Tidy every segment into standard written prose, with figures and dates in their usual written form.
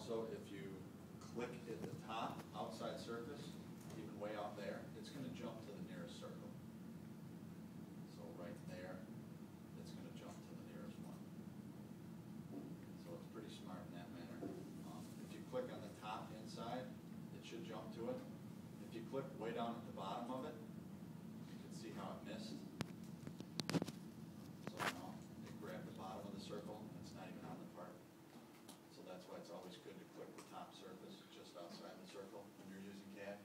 also, if you click at the top outside surface, even way out there, it's going to jump to the nearest circle. So right there, it's going to jump to the nearest one. So it's pretty smart in that manner. If you click on the top inside, it should jump to it. If you click way down at the bottom of it, you can see how it missed. So now it grabbed the bottom of the circle, and it's not even on the part. So that's why it's always good to click the top surface just outside the circle when you're using CAD.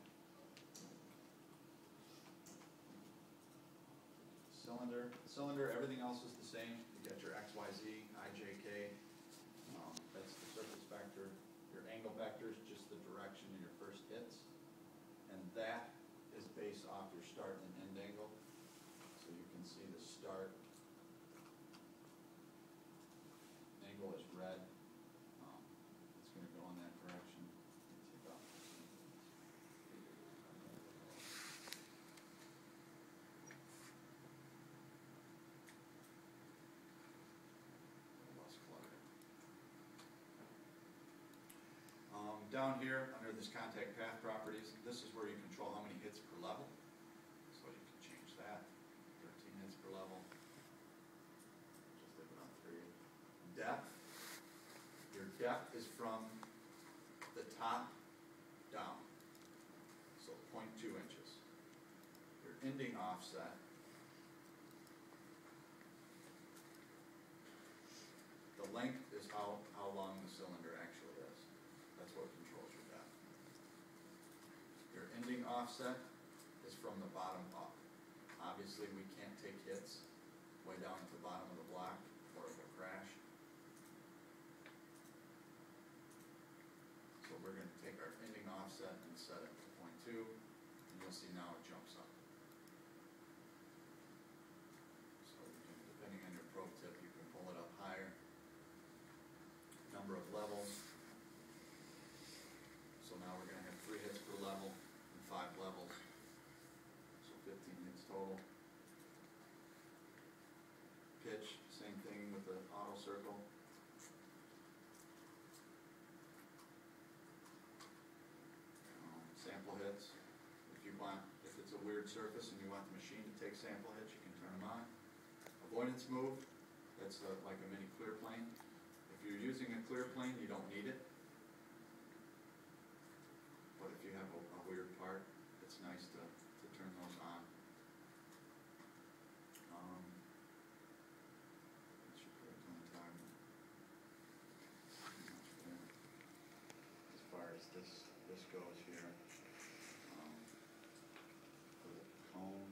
Cylinder, everything else is the same. You got your XYZ, IJK, that's the surface vector. Your angle vector is just the direction of your first hits. And that is based off your start and end angle. So you can see the start angle is red. It's going to go in that direction. Take off. Down here, under this contact path properties, this is where you control how many hits per level. So you can change that. 13 hits per level. Just leave it on 3. Depth. Your depth is from the top down. So 0.2 inches. Your ending offset. The length is how long the cylinder actually is. That's what controls your depth. Your ending offset is from the bottom up. Obviously, we can't take hits way down at the bottom of the block or it will crash. So we're going to take our ending offset and set it to 0.2, and you'll see now it jumps up. So you can, depending on your probe tip, you can pull it up higher. Number of levels. So now we're going to have 3 hits per level and 5 levels. So 15 hits total. Pitch, same thing with the auto circle. Sample hits. If it's a weird surface and you want the machine to take sample hits, you can turn them on. Avoidance move, that's like a mini clear plane. If you're using a clear plane, you don't need it. But if you have a weird part, it's nice to turn those on. That should put it on time. As far as this goes here, for the cone,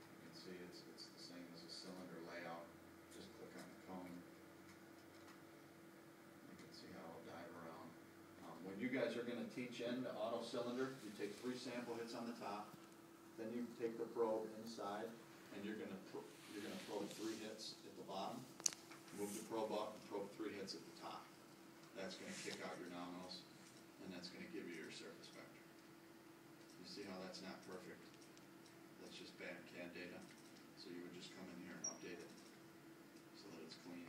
you can see it's the same as a cylinder layout. Just click on the cone. You can see how it'll dive around. When you guys are going to teach in the auto cylinder, you take 3 sample hits on the top, then you take the probe inside, and you're going to probe 3 hits at the bottom. Move the probe up and probe 3 hits at the top. That's going to kick out your nominals, and that's going to give you your surface vector. You see how that's not perfect? That's just bad CAD data. So you would just come in here and update it so that it's clean.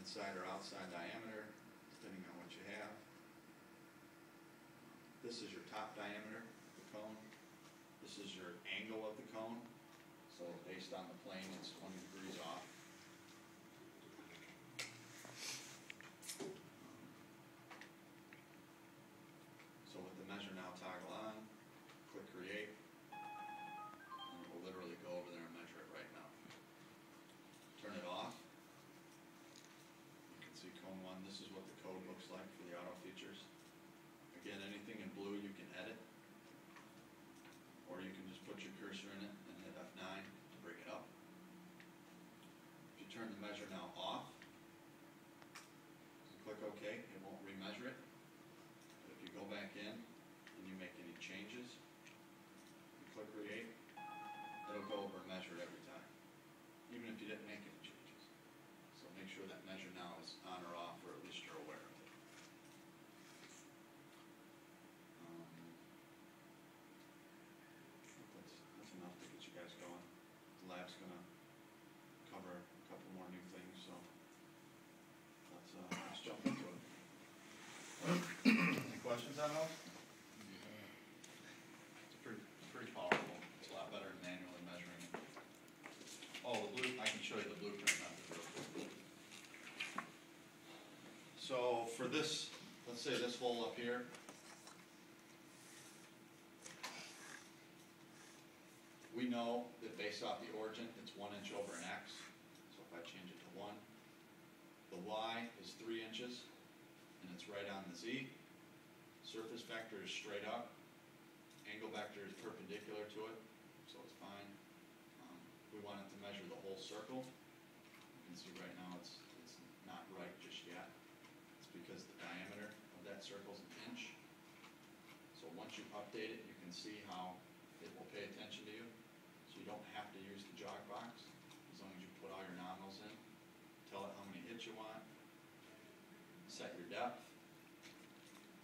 Inside or outside diameter, depending on what you have. This is your top diameter, the cone. This is your angle of the cone. So based on the plane, it's 20 degrees off. So with the measure now toggle on, click create, and it will literally go over there and measure it right now. Turn it off. You can see cone 1, this is what the code looks like for the auto features. Again, anything in blue you can edit, or you can just put your cursor in it and hit F9 to bring it up. If you turn the measure now off, and click OK, it won't remeasure it. But if you go back in and you make any changes, you click create, it'll go over and measure it every time, even if you didn't make any changes. So make sure that measure now is on or off, or at least you're aware of it. That's enough to get you guys going. The lab's going to cover a couple more this, let's say this hole up here, we know that based off the origin, it's 1 inch over an X. So if I change it to 1, the Y is 3 inches, and it's right on the Z. Surface vector is straight up. Angle vector is perpendicular to it, so it's fine. We want it to measure the whole circle. You can see right now it's not right just yet. It's because the diameter of that circle is 1 inch. So once you update it, you can see how it will pay attention to you. So you don't have to use the jog box, as long as you put all your nominals in. Tell it how many hits you want. Set your depth.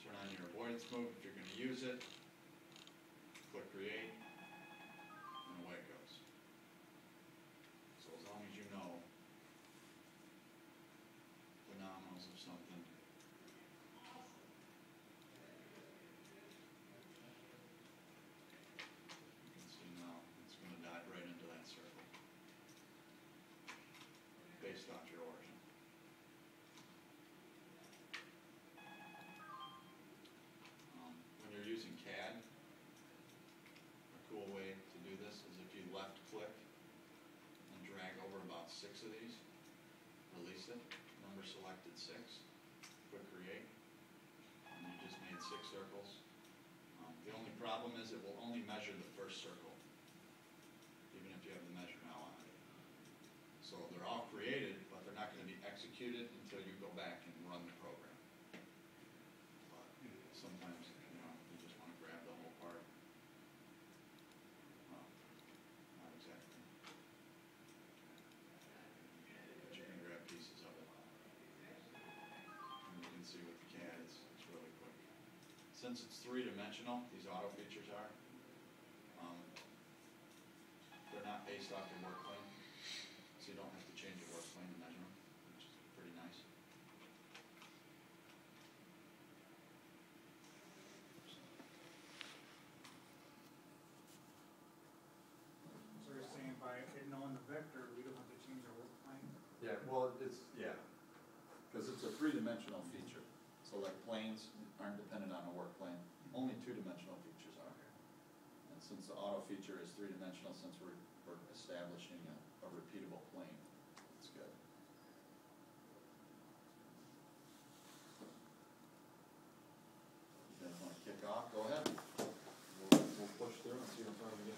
Turn on your avoidance move if you're going to use it. Click create, and away it goes. So as long as you know the nominals of something, you can see now it's going to dive right into that circle based off your origin. When you're using CAD, a cool way to do this is if you left click and drag over about 6 of these, release it, number selected 6, click create, and you just made 6 circles. The only problem is it will only measure the first circle, even if you have the measure now on it. So they're all created, but they're not going to be executed until you go back and run the program. But sometimes, you just want to grab the whole part. Well, not exactly. But you can grab pieces of it. And you can see with the CAD, it's really quick. Since it's 3-dimensional, these auto features are, they're not based off your work plane. So you don't have to change your work plane to measure them, which is pretty nice. So you're saying by it knowing the vector, we don't have to change our work plane? Yeah, well, because it's a 3-dimensional feature. So like planes aren't dependent on a work plane, only 2-dimensional features are. And since the auto feature is 3-dimensional, since we're establishing a repeatable plane, it's good. You guys want to kick off? Go ahead. We'll push through and see how far we get.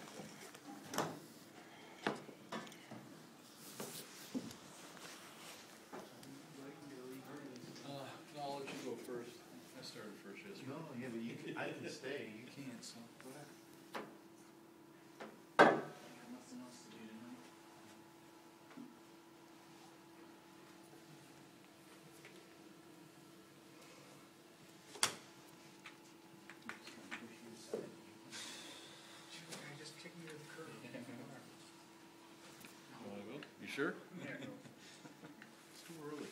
I'll let you go first. I started first yesterday. No, yeah, but you can, I can stay, you can't, so go ahead. I got nothing else to do tonight. I just kicked me to the curb. You wanna go? You sure? Yeah, It's too early.